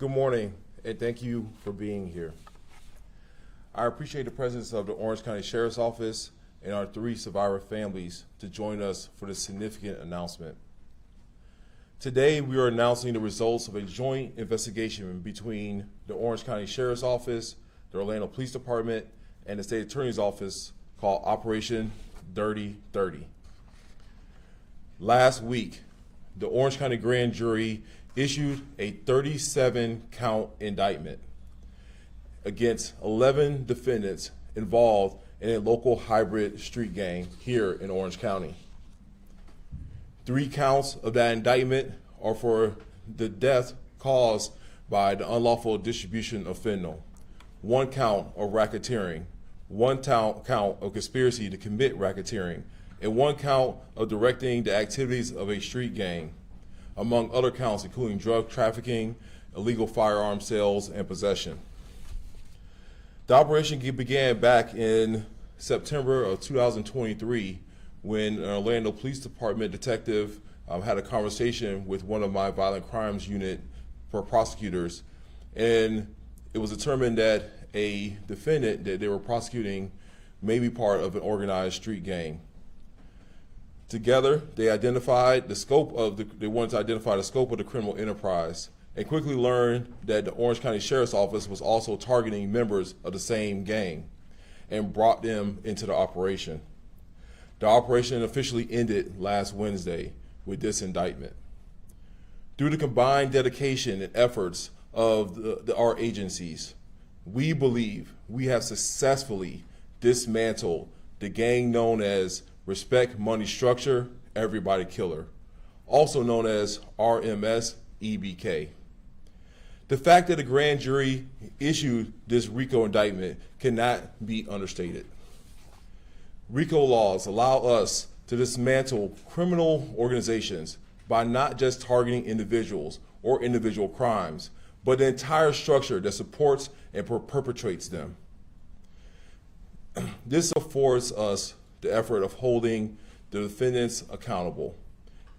Good morning, and thank you for being here. I appreciate the presence of the Orange County Sheriff's Office and our 3 survivor families to join us for this significant announcement. Today, we are announcing the results of a joint investigation between the Orange County Sheriff's Office, the Orlando Police Department, and the State Attorney's Office called Operation Dirty 30. Last week, the Orange County Grand Jury issued a 37-count indictment against 11 defendants involved in a local hybrid street gang here in Orange County. 3 counts of that indictment are for the death caused by the unlawful distribution of fentanyl, 1 count of racketeering, 1 count of conspiracy to commit racketeering, and 1 count of directing the activities of a street gang, among other counts including drug trafficking, illegal firearm sales, and possession. The operation began back in September of 2023 when an Orlando Police Department detective had a conversation with one of my violent crimes unit prosecutors, and it was determined that a defendant that they were prosecuting may be part of an organized street gang. Together, they wanted to identify the scope of the criminal enterprise, and quickly learned that the Orange County Sheriff's Office was also targeting members of the same gang and brought them into the operation. The operation officially ended last Wednesday with this indictment. Through the combined dedication and efforts of our agencies, we believe we have successfully dismantled the gang known as Respect Money Structure, Everybody Killer, also known as RMS-EBK. The fact that the grand jury issued this RICO indictment cannot be understated. RICO laws allow us to dismantle criminal organizations by not just targeting individuals or individual crimes, but the entire structure that supports and perpetrates them. This affords us the effort of holding the defendants accountable,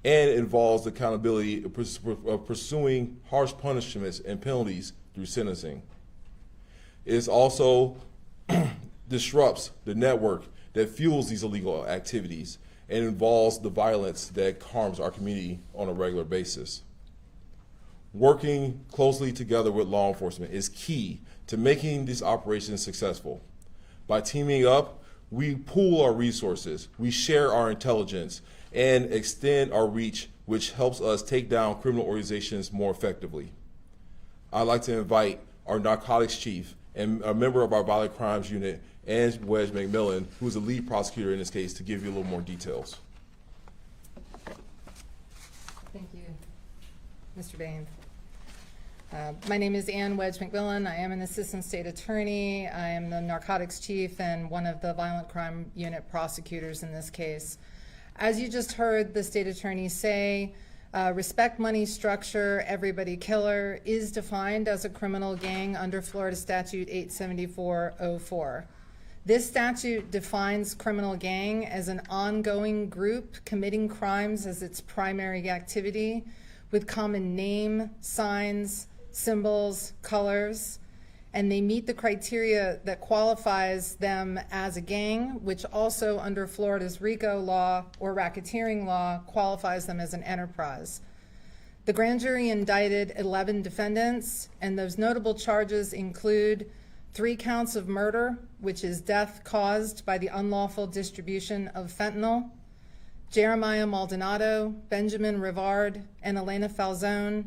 and involves the accountability of pursuing harsh punishments and penalties through sentencing. It also disrupts the network that fuels these illegal activities and involves the violence that harms our community on a regular basis. Working closely together with law enforcement is key to making these operations successful. By teaming up, we pool our resources, we share our intelligence, and extend our reach, which helps us take down criminal organizations more effectively. I'd like to invite our narcotics chief and a member of our violent crimes unit, Ann Wedge McMillan, who is the lead prosecutor in this case, to give you a little more details. Thank you, Mr. Bain. My name is Ann Wedge McMillan. I am an assistant state attorney. I am the narcotics chief and one of the violent crime unit prosecutors in this case. As you just heard the state attorney say, Respect Money Structure, Everybody Killer is defined as a criminal gang under Florida Statute 874-04. This statute defines criminal gang as an ongoing group committing crimes as its primary activity, with common name, signs, symbols, colors, and they meet the criteria that qualifies them as a gang, which also under Florida's RICO law or racketeering law qualifies them as an enterprise. The grand jury indicted 11 defendants, and those notable charges include 3 counts of murder, which is death caused by the unlawful distribution of fentanyl. Jeremiah Maldonado, Benjamin Rivard, and Elena Falzone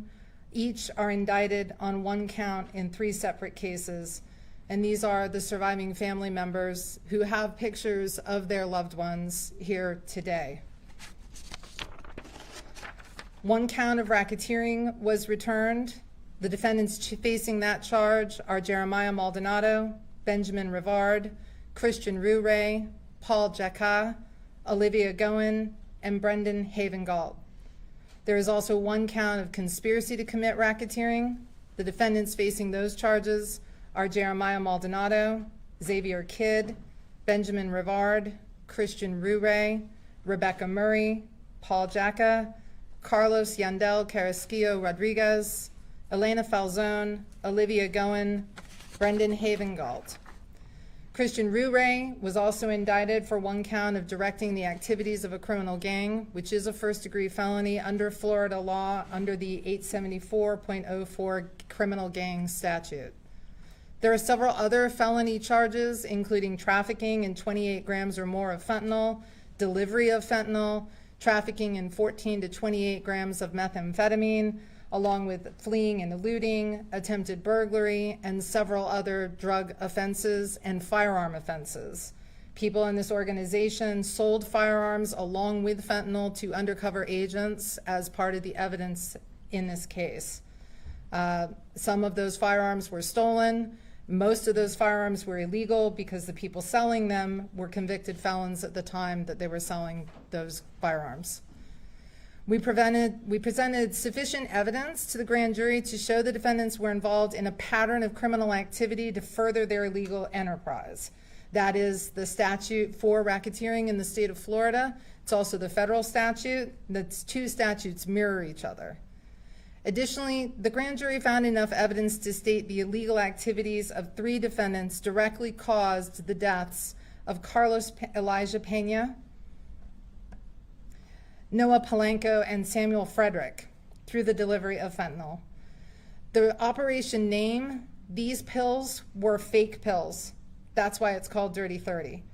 each are indicted on 1 count in 3 separate cases, and these are the surviving family members who have pictures of their loved ones here today. 1 count of racketeering was returned. The defendants facing that charge are Jeremiah Maldonado, Benjamin Rivard, Christian Rouray, Paul Jacka, Olivia Goen, and Brendan Havengalt. There is also 1 count of conspiracy to commit racketeering. The defendants facing those charges are Jeremiah Maldonado, Xavier Kidd, Benjamin Rivard, Christian Rouray, Rebecca Murray, Paul Jacka, Carlos Yandel Carrasquillo Rodriguez, Elena Falzone, Olivia Goen, Brendan Havengalt. Christian Rouray was also indicted for one count of directing the activities of a criminal gang, which is a first-degree felony under Florida law under the 874.04 criminal gang statute. There are several other felony charges, including trafficking in 28 grams or more of fentanyl, delivery of fentanyl, trafficking in 14 to 28 grams of methamphetamine, along with fleeing and eluding, attempted burglary, and several other drug offenses and firearm offenses. People in this organization sold firearms along with fentanyl to undercover agents as part of the evidence in this case. Some of those firearms were stolen. Most of those firearms were illegal because the people selling them were convicted felons at the time that they were selling those firearms. We presented sufficient evidence to the grand jury to show the defendants were involved in a pattern of criminal activity to further their illegal enterprise. That is the statute for racketeering in the state of Florida. It's also the federal statute. The two statutes mirror each other. Additionally, the grand jury found enough evidence to state the illegal activities of 3 defendants directly caused the deaths of Carlos Elijah Pena, Noah Palenko, and Samuel Frederick through the delivery of fentanyl. The operation name, these pills were fake pills. That's why it's called Dirty 30.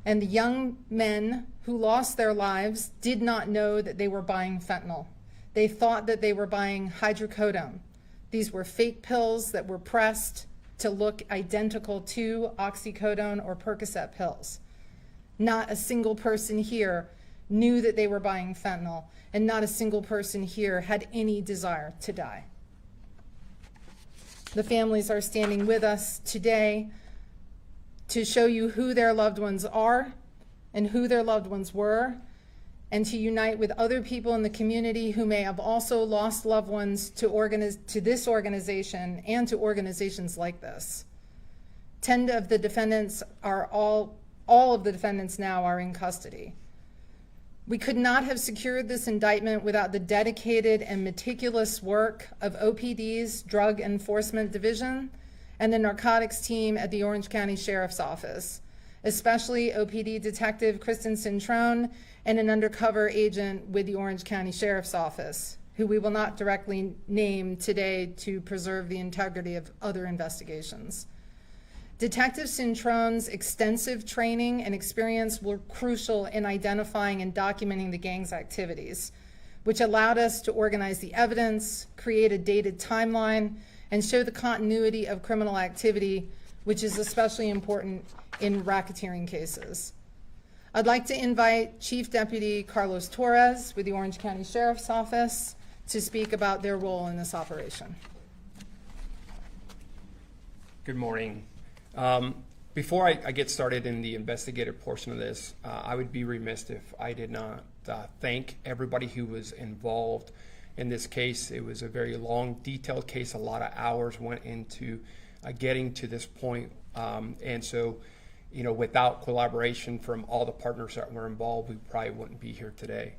And the young men who lost their lives did not know that they were buying fentanyl. They thought that they were buying hydrocodone. These were fake pills that were pressed to look identical to oxycodone or Percocet pills. Not a single person here knew that they were buying fentanyl, and not a single person here had any desire to die. The families are standing with us today to show you who their loved ones are and who their loved ones were, and to unite with other people in the community who may have also lost loved ones to this organization and to organizations like this. 10 of the defendants are all of the defendants now are in custody. We could not have secured this indictment without the dedicated and meticulous work of OPD's Drug Enforcement Division and the narcotics team at the Orange County Sheriff's Office, especially OPD Detective Kristen Cintrone and an undercover agent with the Orange County Sheriff's Office, who we will not directly name today to preserve the integrity of other investigations. Detective Cintrone's extensive training and experience were crucial in identifying and documenting the gang's activities, which allowed us to organize the evidence, create a dated timeline, and show the continuity of criminal activity, which is especially important in racketeering cases. I'd like to invite Chief Deputy Carlos Torres with the Orange County Sheriff's Office to speak about their role in this operation. Good morning. Before I get started in the investigative portion of this, I would be remiss if I did not thank everybody who was involved in this case. It was a very long, detailed case. A lot of hours went into getting to this point. And so, you know, without collaboration from all the partners that were involved, we probably wouldn't be here today.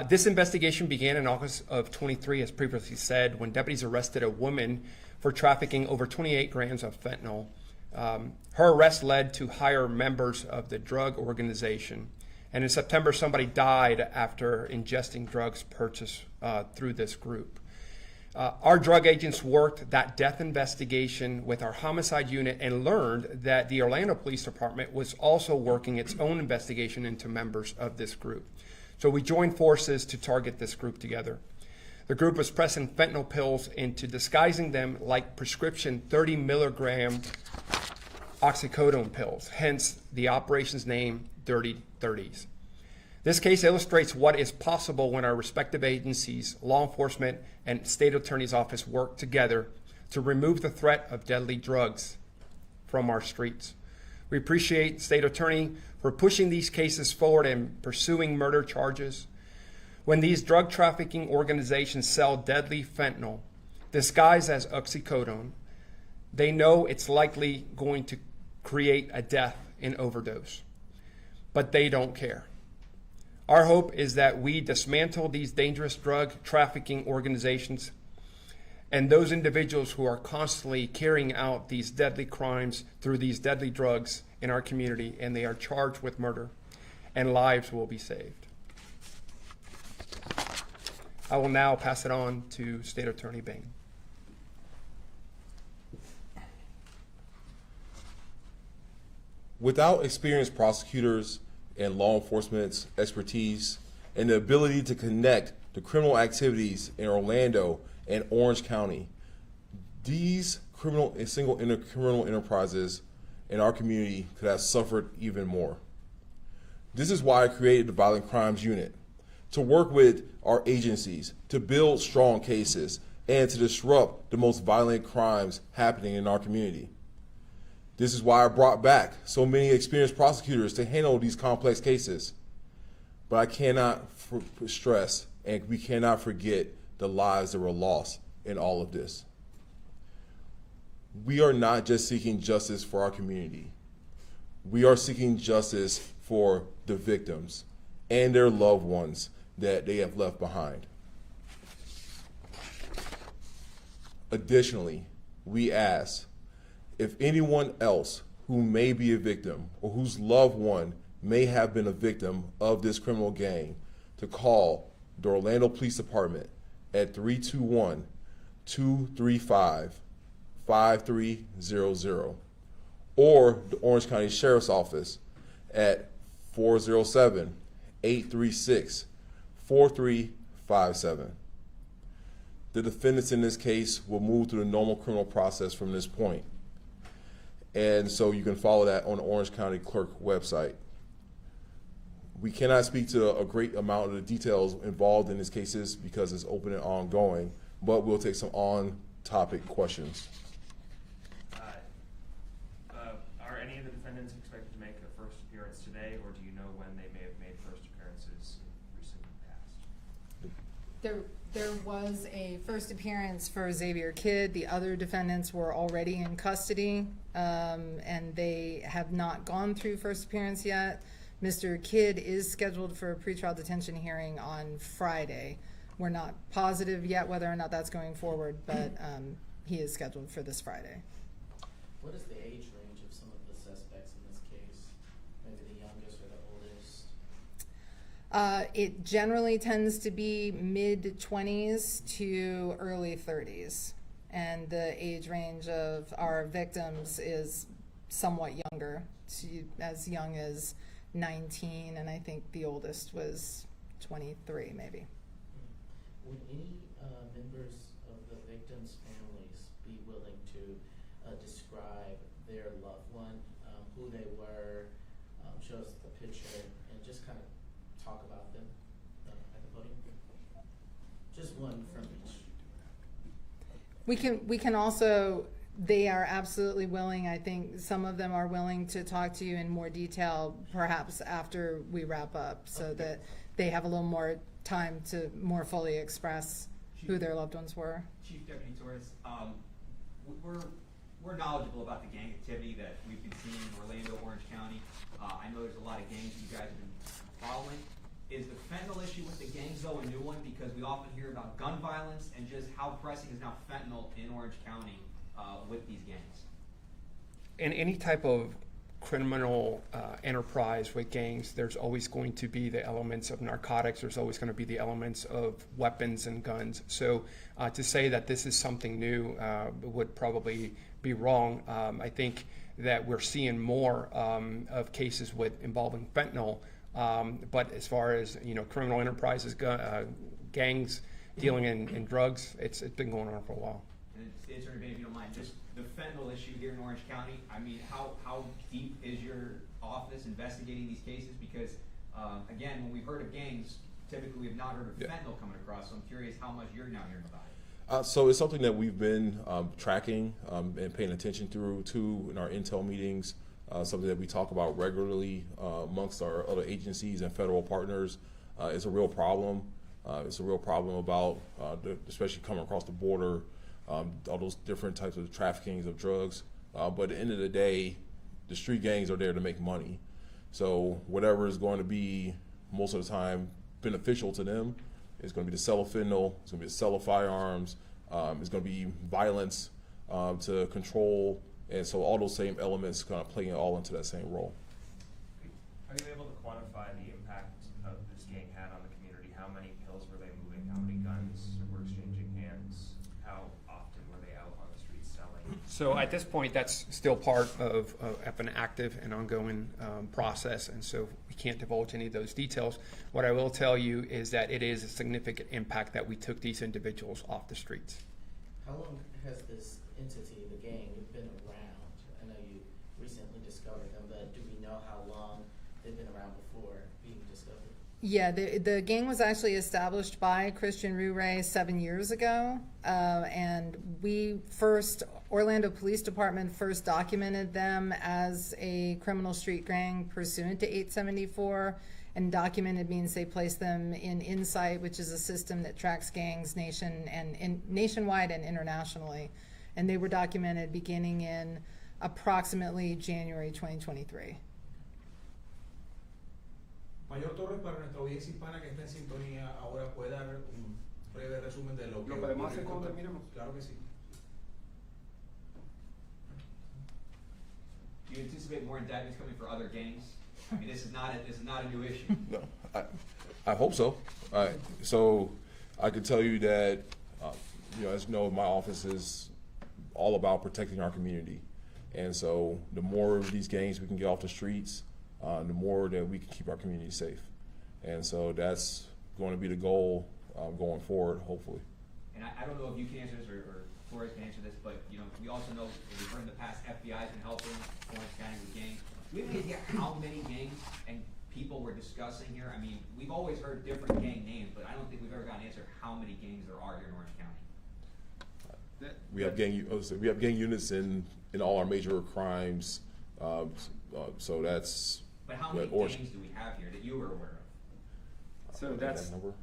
This investigation began in August of 23, as previously said, when deputies arrested a woman for trafficking over 28 grams of fentanyl. Her arrest led to hire members of the drug organization. And in September, somebody died after ingesting drugs purchased through this group. Our drug agents worked that death investigation with our homicide unit and learned that the Orlando Police Department was also working its own investigation into members of this group. So we joined forces to target this group together. The group was pressing fentanyl pills into disguising them like prescription 30 milligram oxycodone pills, hence the operation's name, Dirty 30s. This case illustrates what is possible when our respective agencies, law enforcement, and state attorney's office work together to remove the threat of deadly drugs from our streets. We appreciate state attorney for pushing these cases forward and pursuing murder charges. When these drug trafficking organizations sell deadly fentanyl disguised as oxycodone, they know it's likely going to create a death in overdose, but they don't care. Our hope is that we dismantle these dangerous drug trafficking organizations And those individuals who are constantly carrying out these deadly crimes through these deadly drugs in our community, and they are charged with murder, and lives will be saved. I will now pass it on to State Attorney Bain. Without experienced prosecutors and law enforcement's expertise and the ability to connect to criminal activities in Orlando and Orange County, these criminal and criminal enterprises in our community could have suffered even more. This is why I created the Violent Crimes Unit, to work with our agencies, to build strong cases, and to disrupt the most violent crimes happening in our community. This is why I brought back so many experienced prosecutors to handle these complex cases. But I cannot stress, and we cannot forget the lives that were lost in all of this. We are not just seeking justice for our community. We are seeking justice for the victims and their loved ones that they have left behind. Additionally, we ask if anyone else who may be a victim or whose loved one may have been a victim of this criminal gang to call the Orlando Police Department at 321-235-5300 or the Orange County Sheriff's Office at 407-836-4357. The defendants in this case will move through the normal criminal process from this point. And so you can follow that on the Orange County Clerk website. We cannot speak to a great amount of the details involved in these cases because it's open and ongoing, but we'll take some on-topic questions. Are any of the defendants expected to make a first appearance today, or do you know when they may have made first appearances in recent past? There was a first appearance for Xavier Kidd. The other defendants were already in custody, and they have not gone through first appearance yet. Mr. Kidd is scheduled for a pretrial detention hearing on Friday. We're not positive yet whether or not that's going forward, but he is scheduled for this Friday. What is the age range of some of the suspects in this case? Maybe the youngest or the oldest? It generally tends to be mid-20s to early 30s, and the age range of our victims is somewhat younger, as young as 19, and I think the oldest was 23 maybe. Would any members of the victims' families be willing to describe their loved one, who they were, show us the picture, and just kind of talk about them at the podium? Just one from each. We can also, they are absolutely willing. I think some of them are willing to talk to you in more detail, perhaps after we wrap up, so that they have a little more time to more fully express who their loved ones were. Chief Deputy Torres, we're knowledgeable about the gang activity that we've been seeing in Orlando, Orange County. I know there's a lot of gangs you guys have been following. Is the fentanyl issue with the gangs, though, a new one? Because we often hear about gun violence, and just how pressing is now fentanyl in Orange County with these gangs? In any type of criminal enterprise with gangs, there's always going to be the elements of narcotics. There's always going to be the elements of weapons and guns. So to say that this is something new would probably be wrong. I think that we're seeing more of cases involving fentanyl. But as far as criminal enterprises, gangs dealing in drugs, it's been going on for a while. And State Attorney Bain, if you don't mind, just the fentanyl issue here in Orange County. I mean, how deep is your office investigating these cases? Because again, when we've heard of gangs, typically we have not heard of fentanyl coming across. So I'm curious how much you're now hearing about it. So it's something that we've been tracking and paying attention to in our intel meetings. Something that we talk about regularly amongst our other agencies and federal partners. It's a real problem. It's a real problem about, especially coming across the border, all those different types of traffickings of drugs. But at the end of the day, the street gangs are there to make money. So whatever is going to be most of the time beneficial to them is going to be the sell of fentanyl, it's going to be the sell of firearms, It's going to be violence to control, and so all those same elements kind of playing all into that same role. Are you able to quantify the impact of this gang had on the community? How many pills were they moving? How many guns were exchanging hands? How often were they out on the streets selling? So at this point, that's still part of an active and ongoing process, and so we can't divulge any of those details. What I will tell you is that it is a significant impact that we took these individuals off the streets. How long has this entity, the gang, been around? I know you recently discovered them, but do we know how long they've been around before being discovered? Yeah, the gang was actually established by Christian Rouray 7 years ago, and Orlando Police Department first documented them as a criminal street gang pursuant to 874, and documented means they placed them in Insight, which is a system that tracks gangs nationwide and internationally, and they were documented beginning in approximately January 2023. Mayor Torres, para nuestra audiencia hispana que está en sintonía ahora, ¿puede dar un breve resumen de lo que... ¿Lo podemos hacer cuando terminemos? Claro que sí. Do you anticipate more indictments coming for other gangs? I mean, this is not a new issue. No, I hope so. So I can tell you that, as you know, my office is all about protecting our community. And so the more of these gangs we can get off the streets, the more that we can keep our community safe. And so that's going to be the goal going forward, hopefully. And I don't know if you can answer this or Torres can answer this, but we also know we've heard in the past FBI's been helping Orange County with gangs. Do we have any idea how many gangs and people we're discussing here? I mean, we've always heard different gang names, but I don't think we've ever gotten an answer how many gangs there are here in Orange County. We have gang units in all our major crimes. So that's. But how many Orange. gangs do we have here that you were aware of? So That number?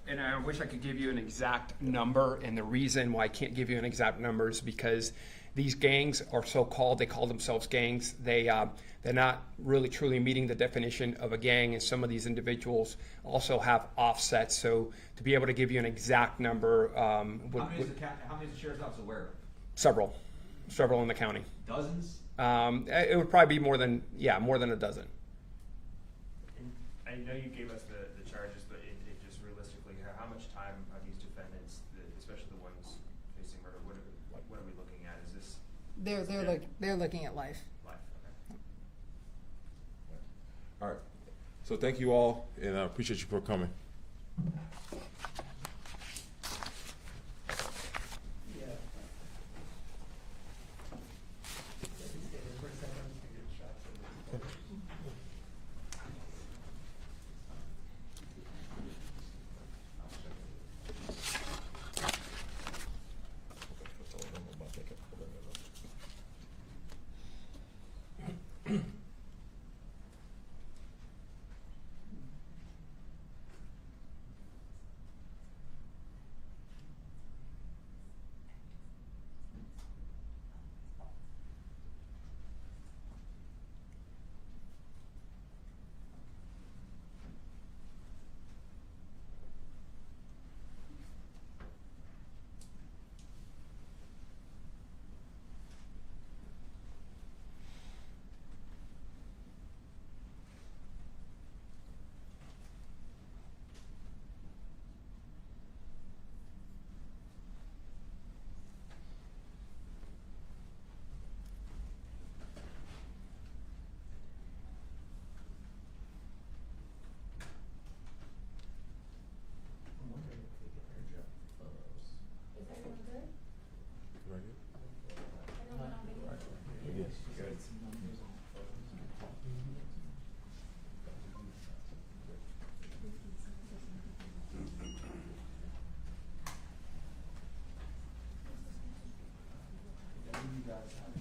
and I wish I could give you an exact number, and the reason why I can't give you an exact number is because these gangs are so-called, they call themselves gangs. They're not really truly meeting the definition of a gang, and some of these individuals also have offsets. So to be able to give you an exact number, How many is the sheriff's office aware of? several in the county. Dozens? It would probably be more than a dozen. I know you gave us the charges, but it just realistically, how much time are these defendants, especially the ones facing murder, what are we looking at? Is this? They're looking at life. Life, okay. All right. So thank you all, and I appreciate you for coming. I'm wondering if we could airdrop photos. Is everyone good? Right here. Everyone on video? Yes. Good. Some numbers on photos. Then you guys have